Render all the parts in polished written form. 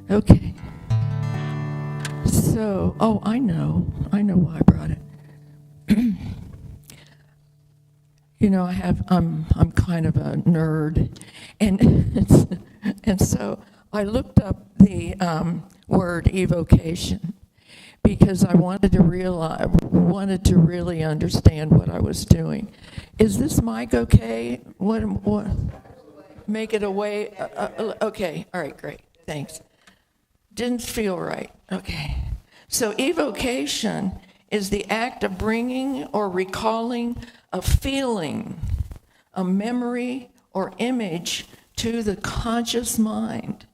Okay. So, I know why I brought it. I'm kind of a nerd, and so I looked up the word evocation because I wanted to really understand what I was doing. Is this mic okay? What? Make it away. Okay. All right. Great. Thanks. Didn't feel right. Okay. So evocation is the act of bringing or recalling a feeling, a memory or image to the conscious mind.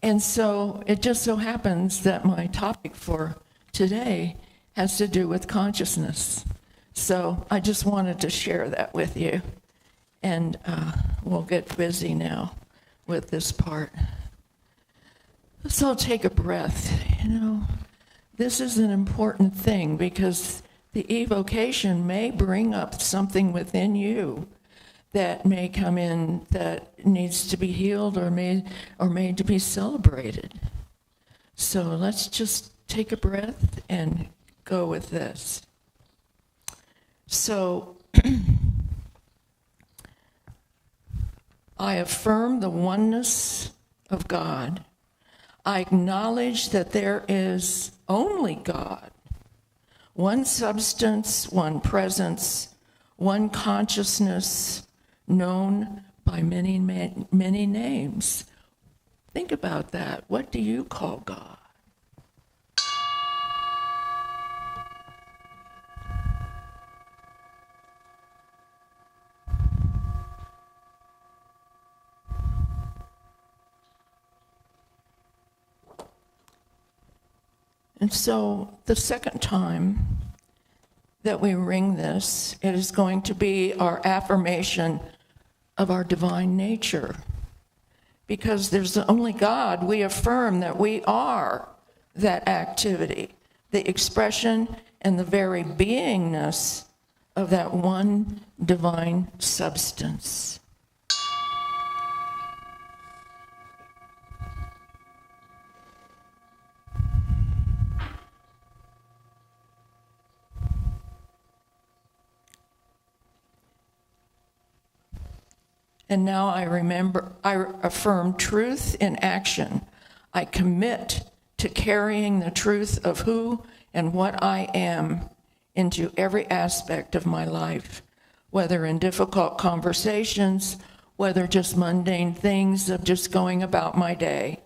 And so it just so happens that my topic for today has to do with consciousness. So I just wanted to share that with you. And we'll get busy now with this part. So take a breath. This is an important thing because the evocation may bring up something within you that may come in that needs to be healed or made to be celebrated. So let's just take a breath and go with this. So I affirm the oneness of God. I acknowledge that there is only God, one substance, one presence, one consciousness, known by many, many names. Think about that. What do you call God? And so the second time that we ring this, it is going to be our affirmation of our divine nature. Because there's only God, we affirm that we are that activity, the expression and the very beingness of that one divine substance. And now I affirm truth in action. I commit to carrying the truth of who and what I am into every aspect of my life, whether in difficult conversations, whether just mundane things of just going about my day,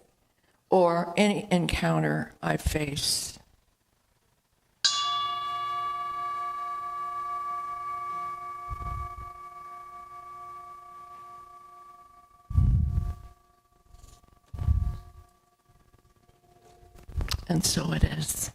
or any encounter I face. And so it is.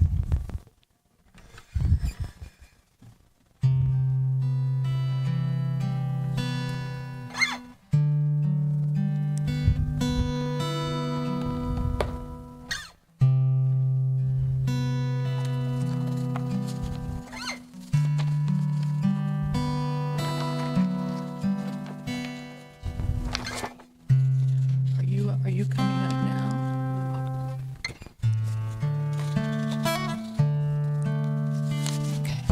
Are you coming up now? Okay.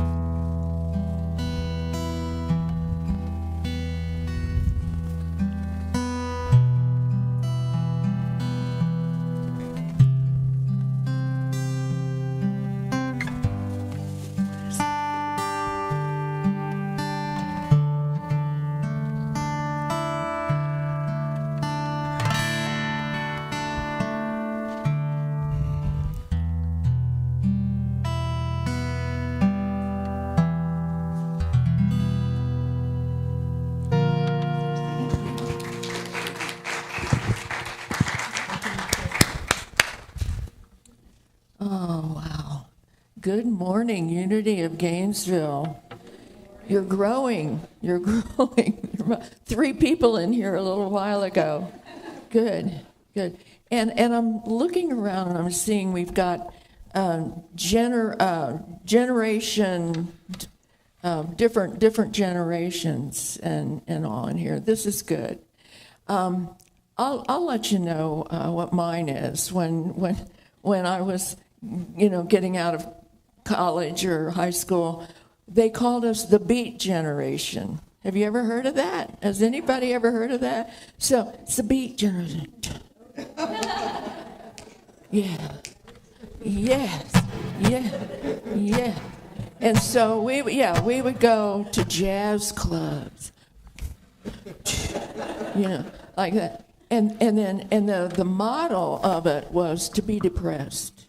Oh, wow. Good morning, Unity of Gainesville. You're growing. You're growing. 3 people in here a little while ago. Good. And I'm looking around and I'm seeing we've got generation, different generations and all in here. This is good. I'll let you know what mine is. When I was, getting out of college or high school, they called us the Beat Generation. Have you ever heard of that? Has anybody ever heard of that? So it's the Beat Generation. Yeah. Yes. Yeah. And so we would go to jazz clubs, like that. And then the model of it was to be depressed.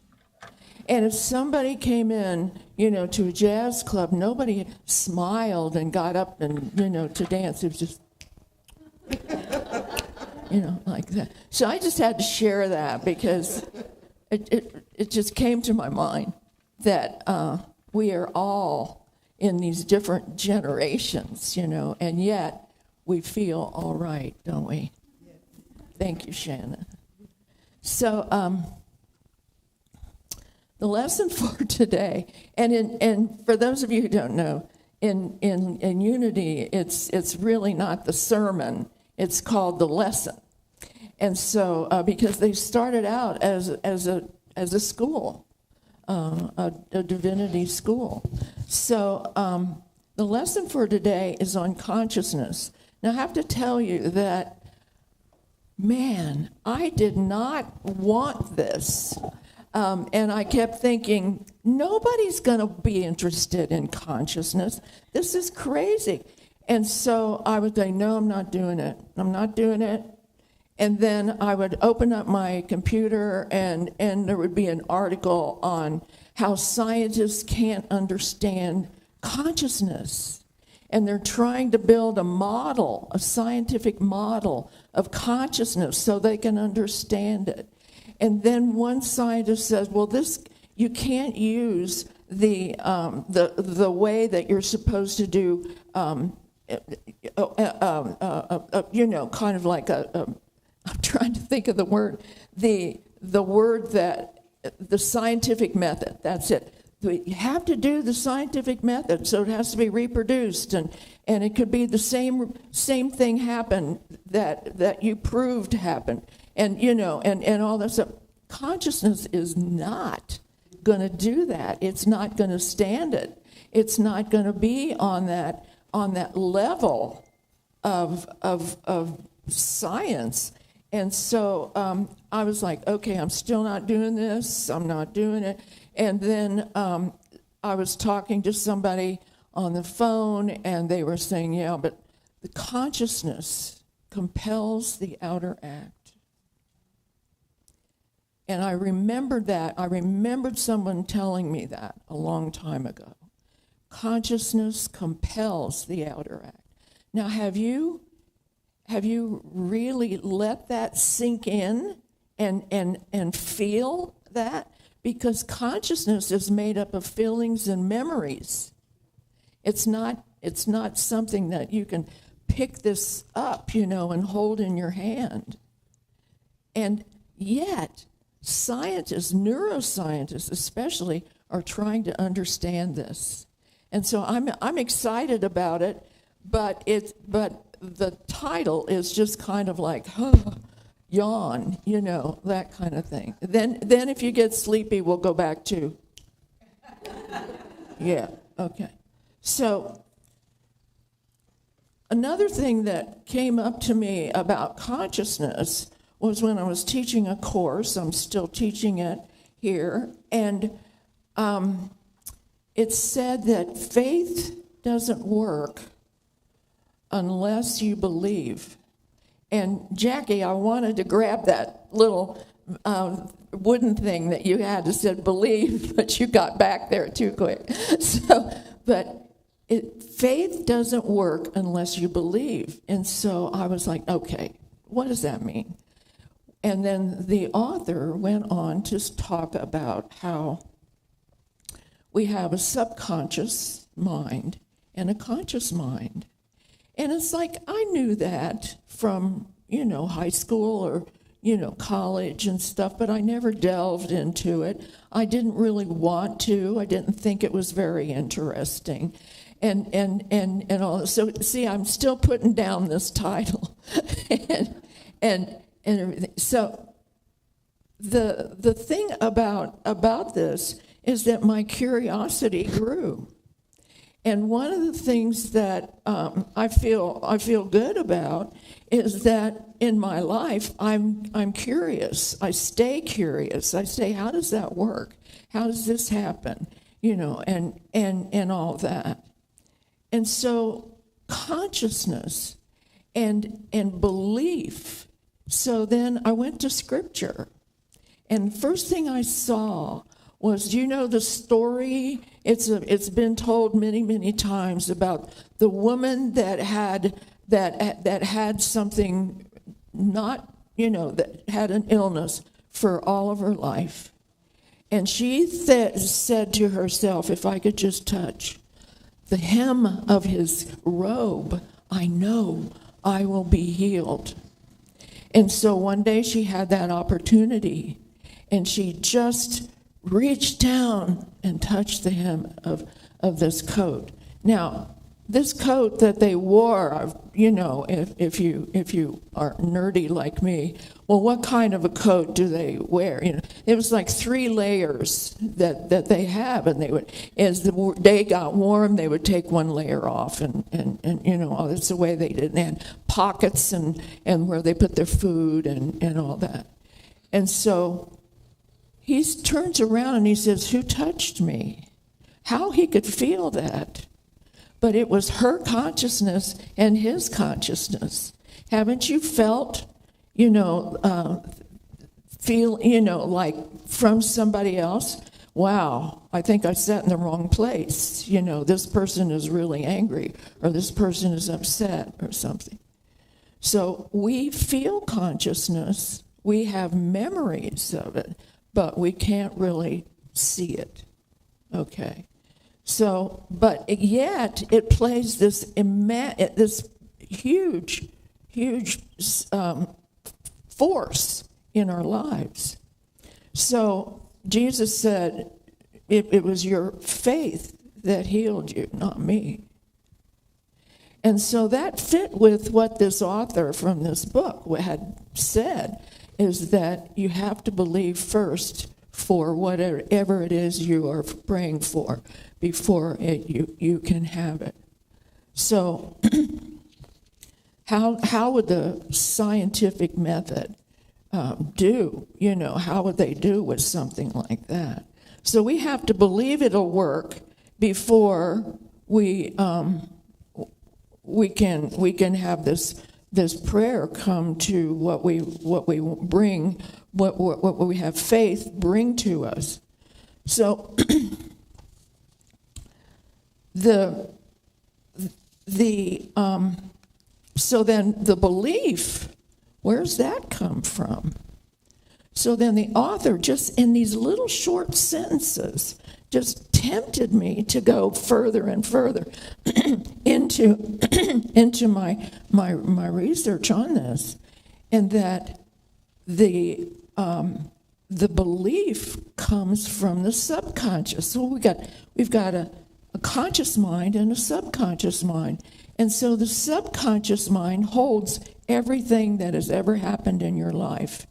And if somebody came in, to a jazz club, nobody smiled and got up and, to dance. It was just, like that. So I just had to share that because it just came to my mind that we are all in these different generations, and yet we feel all right, don't we? Thank you, Shannon. So the lesson for today, and for those of you who don't know, in Unity, it's really not the sermon; it's called the lesson. And so because they started out as a school, a divinity school. So the lesson for today is on consciousness. Now I have to tell you that, man, I did not want this. And I kept thinking, nobody's going to be interested in consciousness. This is crazy. And so I would say, no, I'm not doing it. I'm not doing it. And then I would open up my computer, and there would be an article on how scientists can't understand consciousness. And they're trying to build a model, a scientific model of consciousness so they can understand it. And then one scientist says, well, you can't use the way that you're supposed to do, kind of like I'm trying to think of the word, the word that, the scientific method, that's it. You have to do the scientific method, so it has to be reproduced, and it could be the same thing happen that you proved happened, and all that stuff. Consciousness is not going to do that. It's not going to stand it. It's not going to be on that level of science. And so I was like, okay, I'm still not doing this. I'm not doing it. And then I was talking to somebody on the phone, and they were saying, yeah, but the consciousness compels the outer act. And I remembered that. I remembered someone telling me that a long time ago. Consciousness compels the outer act. Now, have you really let that sink in and feel that? Because consciousness is made up of feelings and memories. It's not something that you can pick this up, and hold in your hand. And yet, scientists, neuroscientists especially, are trying to understand this. And so I'm excited about it, but the title is just kind of like, yawn, that kind of thing. Then if you get sleepy, we'll go back to, yeah, okay. So another thing that came up to me about consciousness was when I was teaching a course. I'm still teaching it here, and it said that faith doesn't work unless you believe. And Jackie, I wanted to grab that little wooden thing that you had that said believe, but you got back there too quick. Faith doesn't work unless you believe. And so I was like, okay, what does that mean? And then the author went on to talk about how we have a subconscious mind and a conscious mind. And it's like, I knew that from, high school or, college and stuff, but I never delved into it. I didn't really want to. I didn't think it was very interesting. And all. So, see, I'm still putting down this title. and and everything. So the thing about this is that my curiosity grew. And one of the things that I feel good about is that in my life I'm curious. I stay curious. I say, how does that work? How does this happen? And all that. And so consciousness and belief. So then I went to Scripture, and the first thing I saw was, do you know the story? It's been told many, many times about the woman that had something that had an illness for all of her life. And she said to herself, if I could just touch the hem of his robe, I know I will be healed. And so one day she had that opportunity, and she just reached down and touched the hem of this coat. Now, this coat that they wore, if you are nerdy like me, well, what kind of a coat do they wear? It was like 3 layers that they have, and they would, as the day got warm, they would take one layer off, and that's the way they did it. They had pockets and where they put their food and all that. And so he turns around and he says, who touched me? How he could feel that. But it was her consciousness and his consciousness. Haven't you felt, like from somebody else? Wow, I think I sat in the wrong place. This person is really angry, or this person is upset or something. So we feel consciousness. We have memories of it, but we can't really see it, okay? So, but yet it plays this huge force in our lives. So Jesus said, it was your faith that healed you, not me. And so that fit with what this author from this book had said, is that you have to believe first for whatever it is you are praying for before you can have it. So how would the scientific method do? How would they do with something like that? So we have to believe it'll work before we can have this prayer come to what we bring, what we have faith bring to us. So so then the belief, where's that come from? So then the author, just in these little short sentences, just tempted me to go further and further into my research on this, and that the belief comes from the subconscious. So we've got a conscious mind and a subconscious mind, and so the subconscious mind holds everything that has ever happened in your life,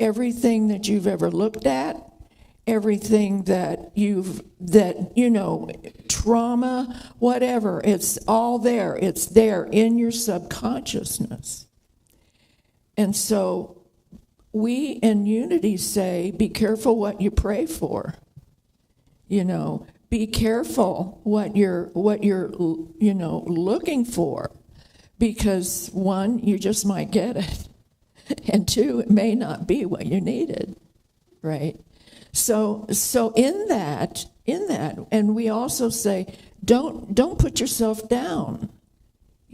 everything that you've ever looked at, everything that trauma, whatever, it's all there. It's there in your subconsciousness. And so we in Unity say, be careful what you pray for. Be careful what you're looking for, because 1, you just might get it, and 2, it may not be what you needed, right? So in that, and we also say, don't put yourself down.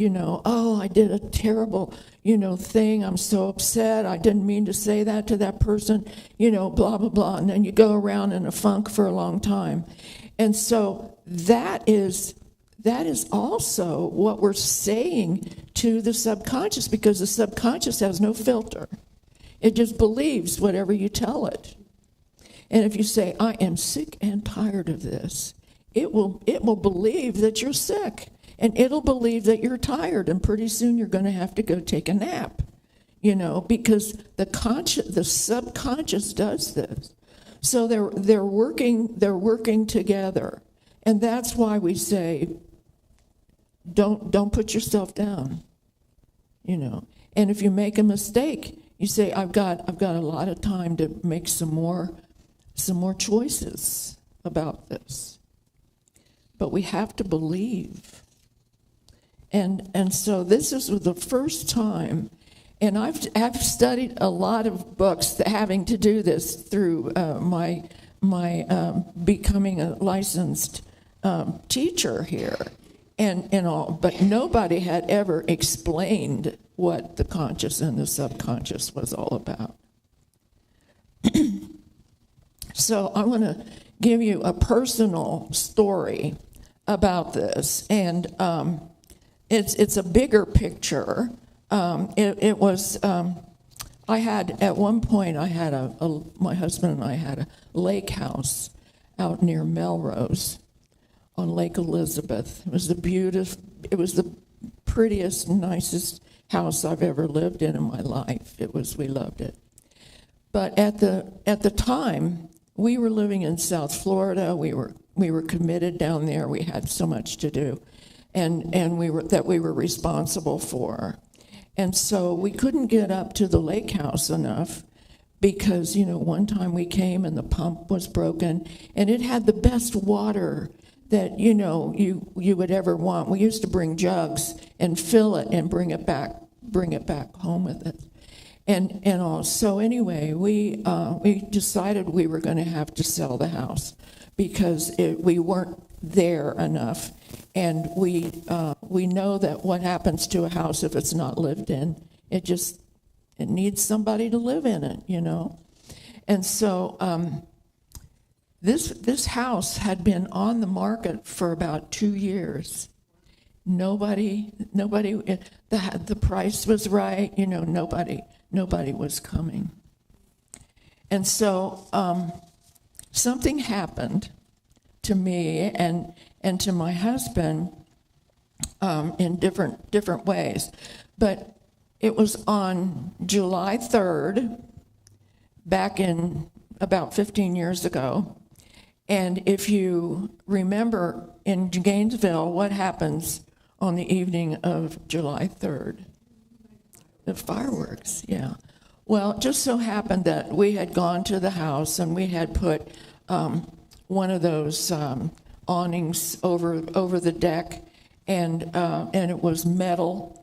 Oh, I did a terrible, thing. I'm so upset. I didn't mean to say that to that person, blah, blah, blah. And then you go around in a funk for a long time. And so that is also what we're saying to the subconscious, because the subconscious has no filter. It just believes whatever you tell it. And if you say, I am sick and tired of this, it will believe that you're sick. And it'll believe that you're tired, and pretty soon you're going to have to go take a nap. because the subconscious does this. So they're working together, and that's why we say, don't put yourself down, And if you make a mistake, you say, I've got a lot of time to make some more choices about this. But we have to believe. And so this is the first time, and I've studied a lot of books having to do this through my becoming a licensed teacher here, and all. But nobody had ever explained what the conscious and the subconscious was all about. So I want to give you a personal story about this, and it's a bigger picture. It was I had at one point my husband and I had a lake house out near Melrose on Lake Elizabeth. It was the prettiest, nicest house I've ever lived in my life. We loved it. But at the time, we were living in South Florida. We were committed down there. We had so much to do, and we were responsible for. And so we couldn't get up to the lake house enough because, one time we came and the pump was broken, and it had the best water that, you would ever want. We used to bring jugs and fill it and bring it back home with it. And all. So anyway, we decided we were going to have to sell the house because we weren't there enough, and we know that what happens to a house if it's not lived in, it needs somebody to live in it, And so this house had been on the market for about 2 years. Nobody. The price was right, Nobody was coming. And so something happened to me and to my husband in different ways. But it was on July 3rd, back in about 15 years ago. And if you remember in Gainesville, what happens on the evening of July 3rd? The fireworks, yeah. Well, it just so happened that we had gone to the house and we had put one of those awnings over the deck, and it was metal,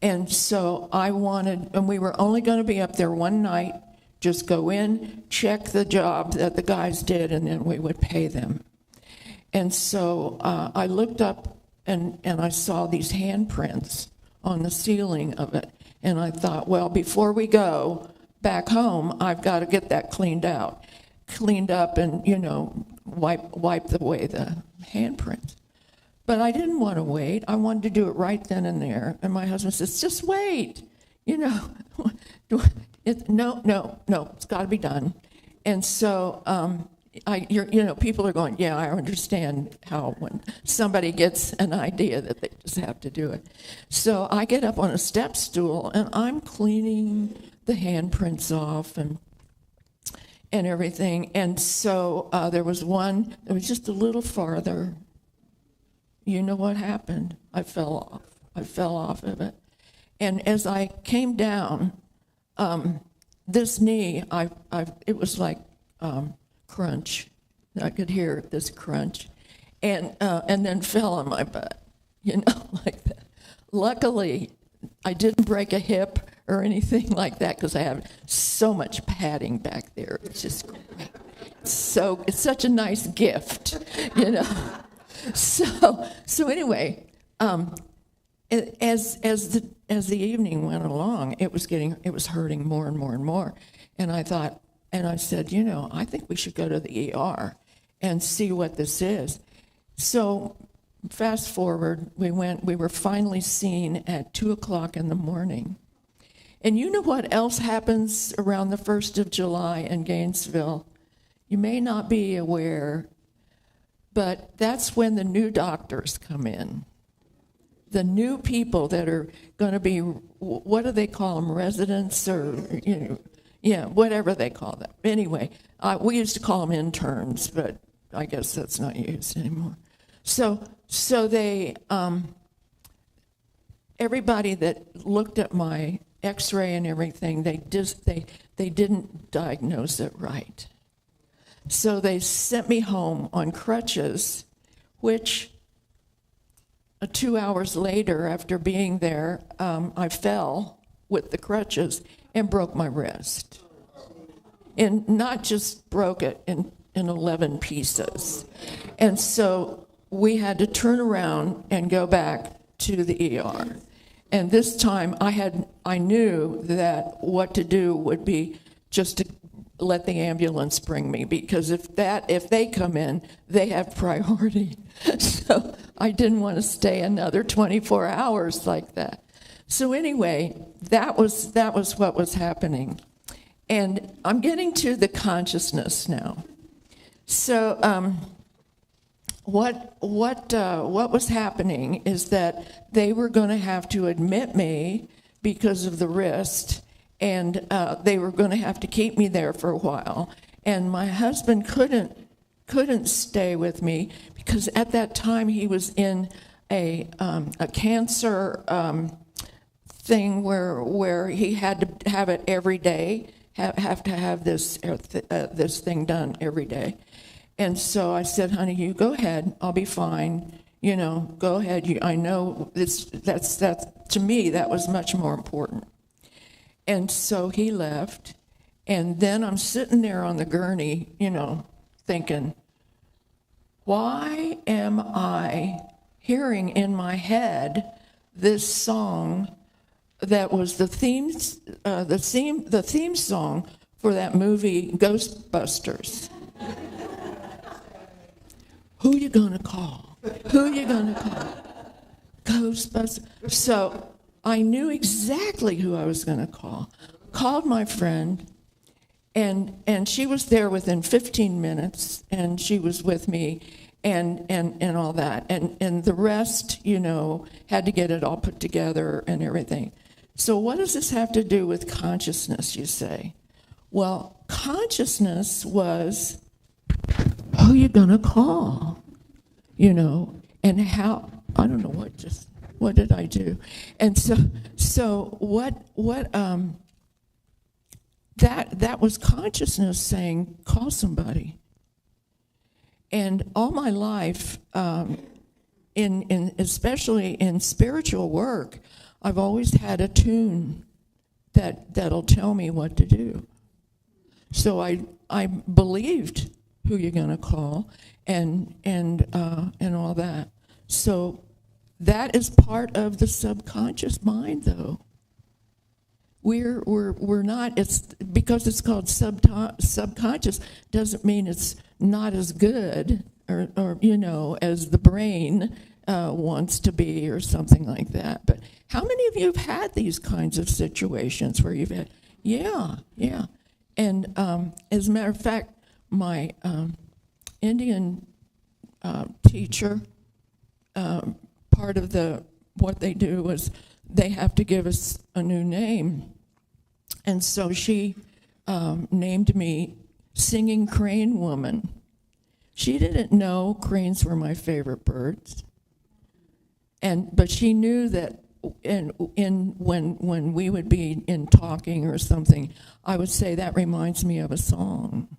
And so and we were only going to be up there one night, just go in, check the job that the guys did, and then we would pay them. And so I looked up and I saw these handprints on the ceiling of it. And I thought, well, before we go back home, I've got to get that cleaned up and, wipe away the handprints. But I didn't want to wait. I wanted to do it right then and there. And my husband says, just wait. No, it's got to be done. And so people are going, yeah, I understand how when somebody gets an idea that they just have to do it. So I get up on a step stool and I'm cleaning the handprints off and everything. And so there was one that was just a little farther. You know what happened? I fell off of it. And as I came down, this knee, it was like crunch. I could hear this crunch, and then fell on my butt, like that. Luckily, I didn't break a hip or anything like that because I have so much padding back there. It's just great. So it's such a nice gift, So anyway, as the evening went along, it was hurting more and more and more, and I thought. And I said, I think we should go to the ER and see what this is. So fast forward, we were finally seen at 2:00 in the morning. And you know what else happens around the 1st of July in Gainesville? You may not be aware, but that's when the new doctors come in. the new people that are going to be, what do they call them, residents or, yeah, whatever they call them. Anyway, we used to call them interns, but I guess that's not used anymore. So they, everybody that looked at my X-ray and everything, they didn't diagnose it right. So they sent me home on crutches, which 2 hours later, after being there, I fell with the crutches and broke my wrist. And not just broke it in 11 pieces. And so we had to turn around and go back to the ER. And this time I knew that what to do would be just to let the ambulance bring me, because if they come in, they have priority. So I didn't want to stay another 24 hours like that. So anyway, that was what was happening. And I'm getting to the consciousness now. So what was happening is that they were going to have to admit me because of the wrist, and they were going to have to keep me there for a while. And my husband couldn't stay with me because at that time he was in a cancer thing where he had to have it every day. Have to have this thing done every day. And so I said, honey, you go ahead, I'll be fine. Go ahead. I know that's to me, that was much more important. And so he left, and then I'm sitting there on the gurney, thinking, why am I hearing in my head this song that was the theme song for that movie Ghostbusters? Who you gonna call? Who you gonna call? Ghostbusters. So I knew exactly who I was gonna call. Called my friend, and she was there within 15 minutes, and she was with me, and all that, and the rest, had to get it all put together and everything. So what does this have to do with consciousness, you say? Well, consciousness was, who you gonna call? And how, I don't know what did I do? And so that was consciousness saying, call somebody. And all my life, especially in spiritual work, I've always had a tune that'll tell me what to do. So I believed who you're going to call and all that. So that is part of the subconscious mind, though. We're not. It's because it's called subconscious doesn't mean it's not as good or as the brain wants to be or something like that. But how many of you have had these kinds of situations where you've had, yeah. And as a matter of fact, my Indian teacher, part of what they do is they have to give us a new name. And so she named me Singing Crane Woman. She didn't know cranes were my favorite birds. But she knew that when we would be in talking or something, I would say, that reminds me of a song.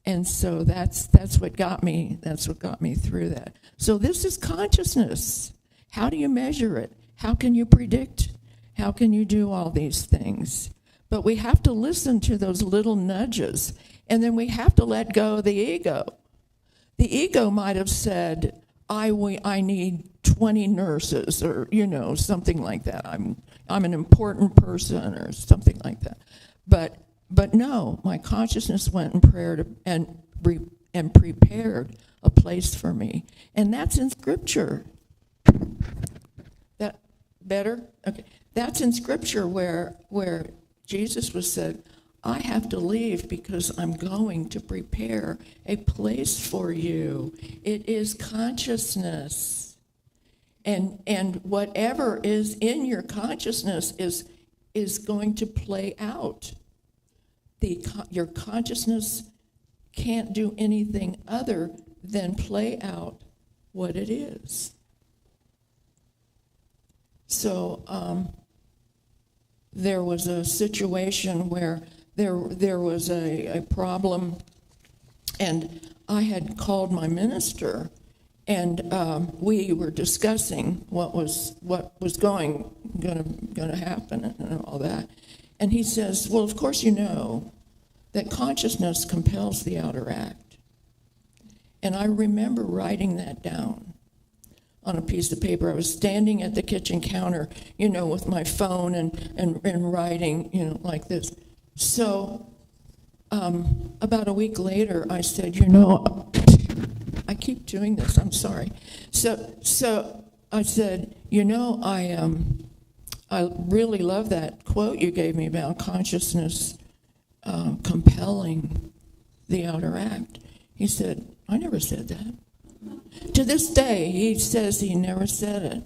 And so that's what got me. That's what got me through that. So this is consciousness. How do you measure it? How can you predict? How can you do all these things? But we have to listen to those little nudges, and then we have to let go of the ego. The ego might have said, I need 20 nurses, or something like that. I'm an important person, or something like that. But no, my consciousness went and prayed and prepared a place for me, and that's in Scripture. That better? Okay, that's in Scripture where Jesus was said, I have to leave because I'm going to prepare a place for you. It is consciousness. And whatever is in your consciousness is going to play out. Your consciousness can't do anything other than play out what it is. So there was a situation where there was a problem, and I had called my minister, and we were discussing what was going to happen and all that. And he says, well, of course you know that consciousness compels the outer act. And I remember writing that down on a piece of paper. I was standing at the kitchen counter, with my phone and writing, like this. So about a week later, I said, I keep doing this, I'm sorry. So I said, I really love that quote you gave me about consciousness compelling the outer act. He said, I never said that. To this day, he says he never said it.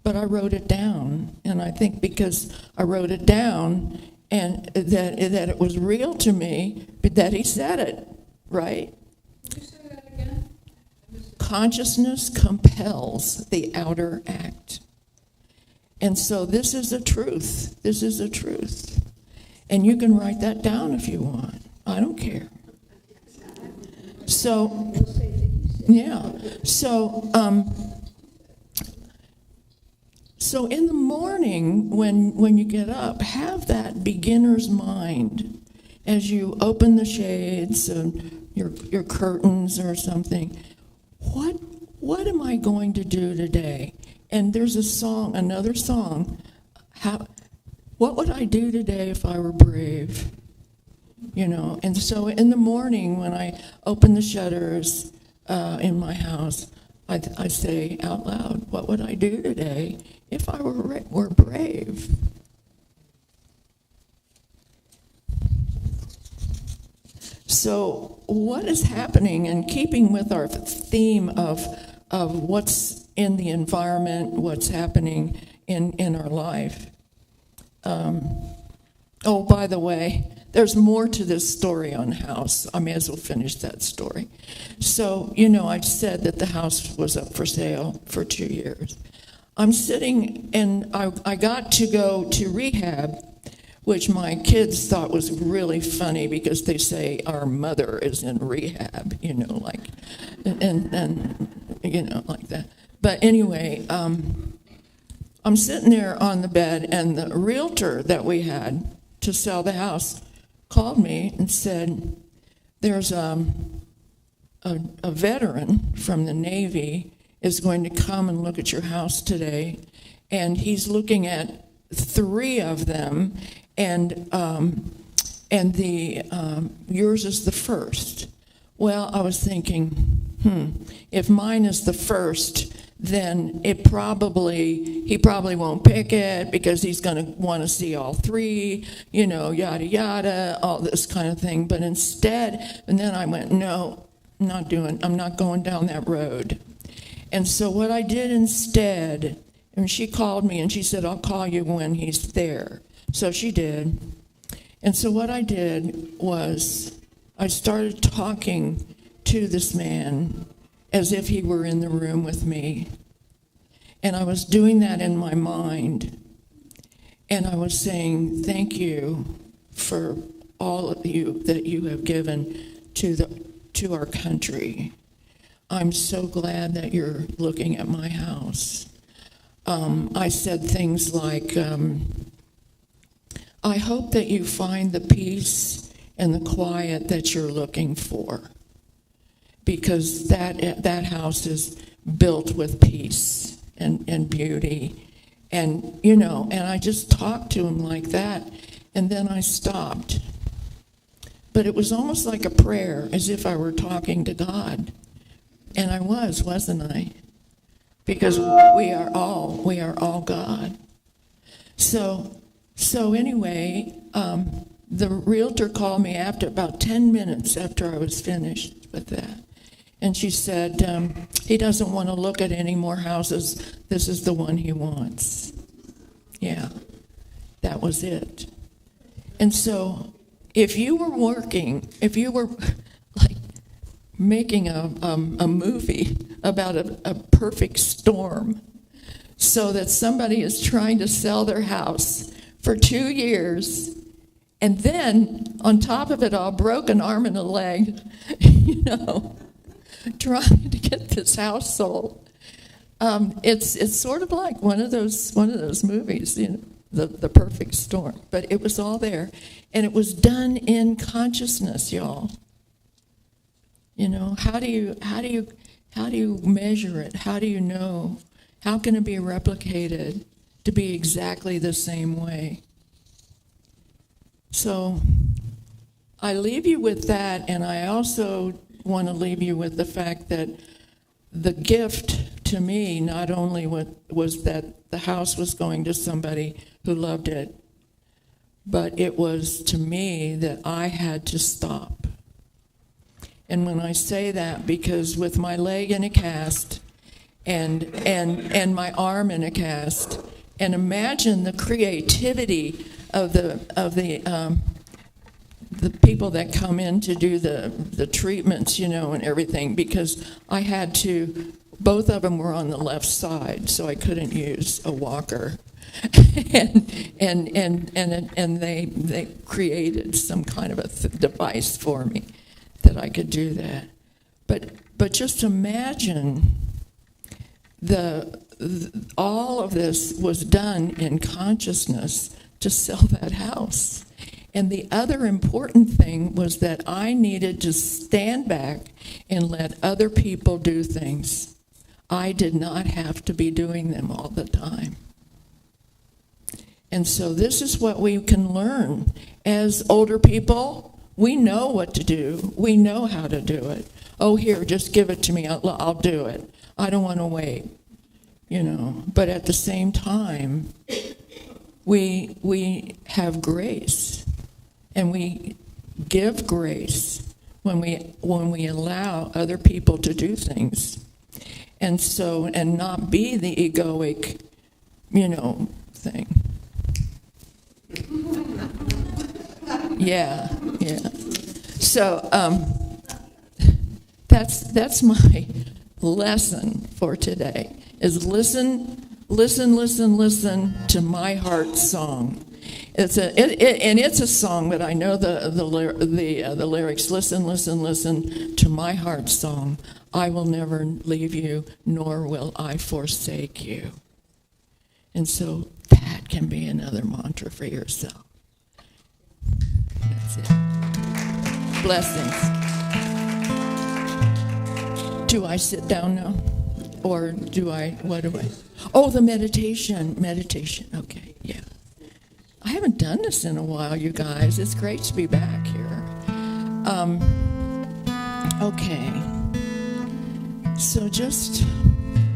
But I wrote it down, and I think because I wrote it down and that it was real to me, but that he said it, right? Can you say that again? Consciousness compels the outer act. And so this is a truth. This is a truth. And you can write that down if you want. I don't care. So, yeah. So in the morning when you get up, have that beginner's mind as you open the shades and your curtains or something. What am I going to do today? And there's another song. What would I do today if I were brave? And so in the morning when I open the shutters in my house, I say out loud, what would I do today if I were brave? So what is happening, in keeping with our theme of what's in the environment, what's happening in our life? Oh, by the way, there's more to this story on house. I may as well finish that story. So, I said that the house was up for sale for 2 years. I'm sitting, and I got to go to rehab, which my kids thought was really funny because they say our mother is in rehab, like, and like that. But anyway, I'm sitting there on the bed, and the realtor that we had to sell the house called me and said, there's a veteran from the Navy is going to come and look at your house today, and he's looking at 3 of them, and yours is the first. Well, I was thinking, if mine is the first, then he probably won't pick it because he's going to want to see all 3, yada, yada, all this kind of thing. But instead, and then I went, no, I'm not going down that road. And so what I did instead, and she called me and she said, I'll call you when he's there. So she did. And so what I did was I started talking to this man as if he were in the room with me. And I was doing that in my mind. And I was saying, thank you for all of you that you have given to our country. I'm so glad that you're looking at my house. I said things like, I hope that you find the peace and the quiet that you're looking for, because that house is built with peace and beauty. And, and I just talked to him like that, and then I stopped. But it was almost like a prayer, as if I were talking to God. And I wasn't I? Because we are all God. So anyway, the realtor called me after about 10 minutes after I was finished with that. And she said, he doesn't want to look at any more houses. This is the one he wants. Yeah, that was it. And so if you were like making a movie about a perfect storm, so that somebody is trying to sell their house for 2 years, and then on top of it all, broke an arm and a leg, trying to get this house sold. It's sort of like one of those movies, the perfect storm. But it was all there, and it was done in consciousness, y'all. How do you measure it? How do you know? How can it be replicated to be exactly the same way? So I leave you with that, and I also want to leave you with the fact that the gift to me not only was that the house was going to somebody who loved it, but it was to me that I had to stop. And when I say that, because with my leg in a cast and my arm in a cast, and imagine the creativity of the people that come in to do the treatments, and everything, because I had to, both of them were on the left side, so I couldn't use a walker. and they created some kind of a device for me that I could do that. But just imagine all of this was done in consciousness to sell that house. And the other important thing was that I needed to stand back and let other people do things. I did not have to be doing them all the time. And so this is what we can learn. As older people, we know what to do. We know how to do it. Oh, here, just give it to me. I'll do it. I don't want to wait, But at the same time, we have grace, and we give grace when we allow other people to do things, and not be the egoic, thing. Yeah. So that's my lesson for today. Is listen to my heart song. It's a song, but I know the lyrics. Listen to my heart song. I will never leave you, nor will I forsake you. And so that can be another mantra for yourself. That's it. Blessings. Do I sit down now? Or what do I? Oh, the meditation. Okay, yeah. I haven't done this in a while, you guys. It's great to be back here. Okay. So just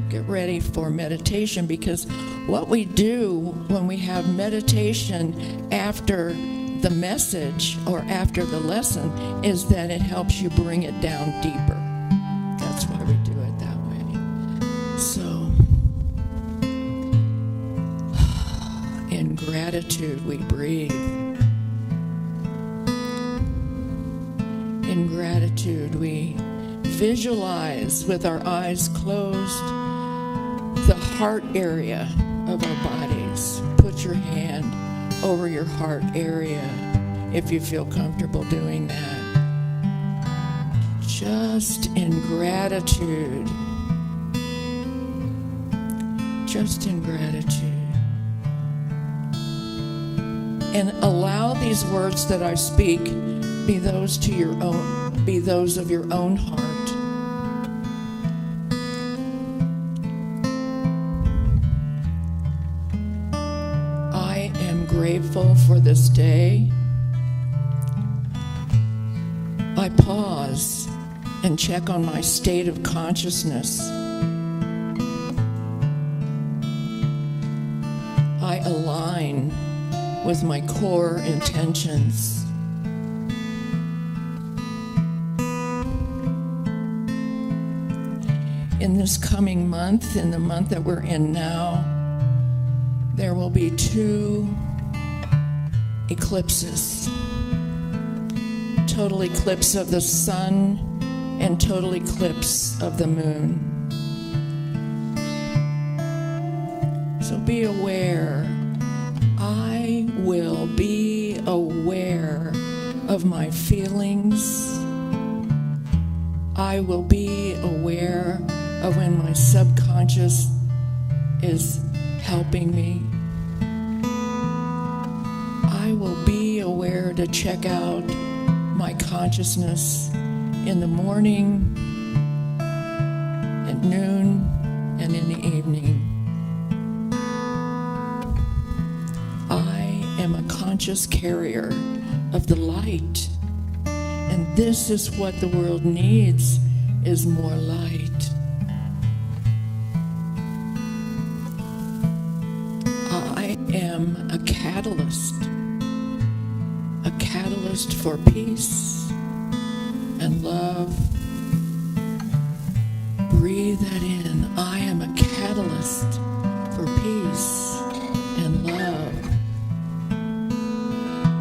get ready for meditation, because what we do when we have meditation after the message or after the lesson is that it helps you bring it down deeper. That's why we do it that way. So, in gratitude, we breathe. In gratitude, we visualize with our eyes closed the heart area of our bodies. Put your hand over your heart area if you feel comfortable doing that. Just in gratitude. Just in gratitude. And allow these words that I speak be those of your own heart. I am grateful for this day. I pause and check on my state of consciousness. I align with my core intentions. in this coming month, in the month that we're in now, there will be 2 eclipses. Total eclipse of the sun and total eclipse of the moon. So be aware. I will be aware of my feelings. I will be aware of when my subconscious is helping me. I will be aware to check out my consciousness in the morning, at noon, and in the evening. I am a conscious carrier of the light, and this is what the world needs, is more light. I am a catalyst for peace and love. Breathe that in. I am a catalyst for peace and love.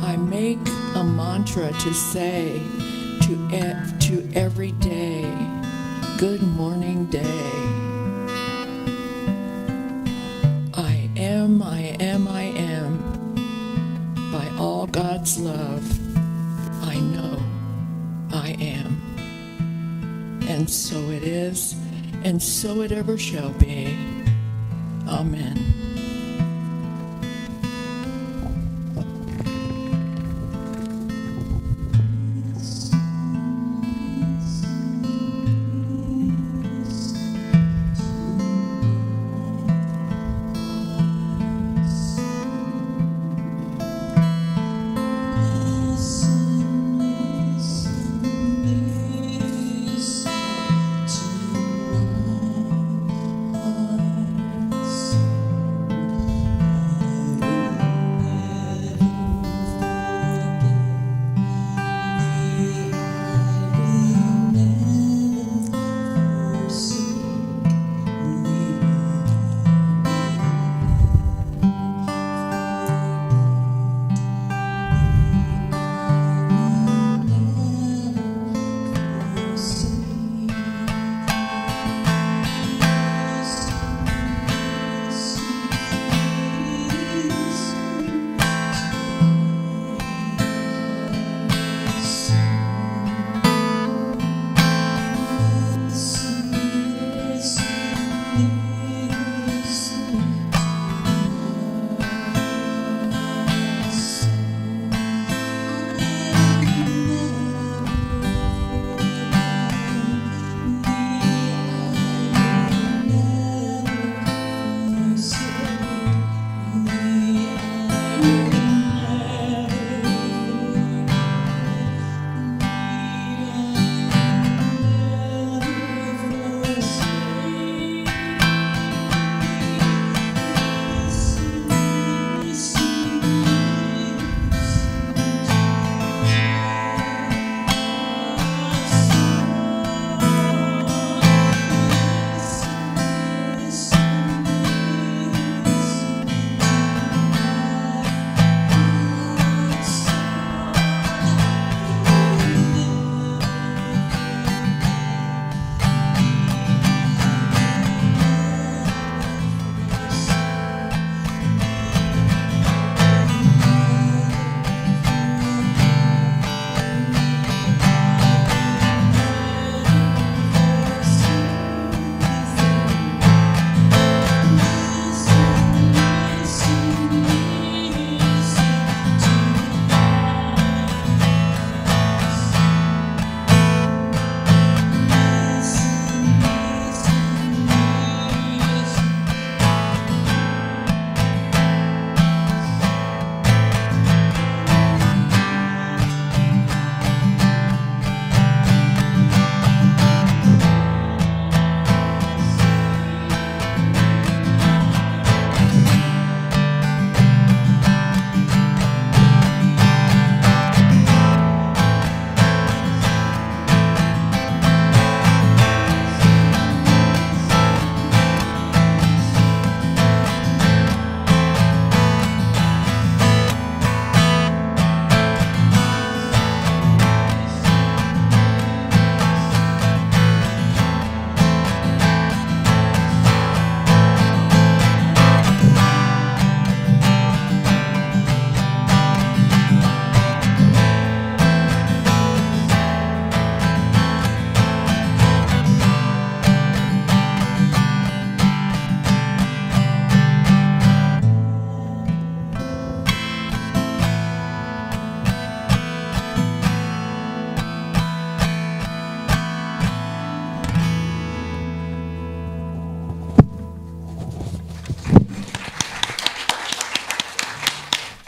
I make a mantra to say to every day, good morning day. I am, by all God's love, I know I am. And so it is, and so it ever shall be. Amen.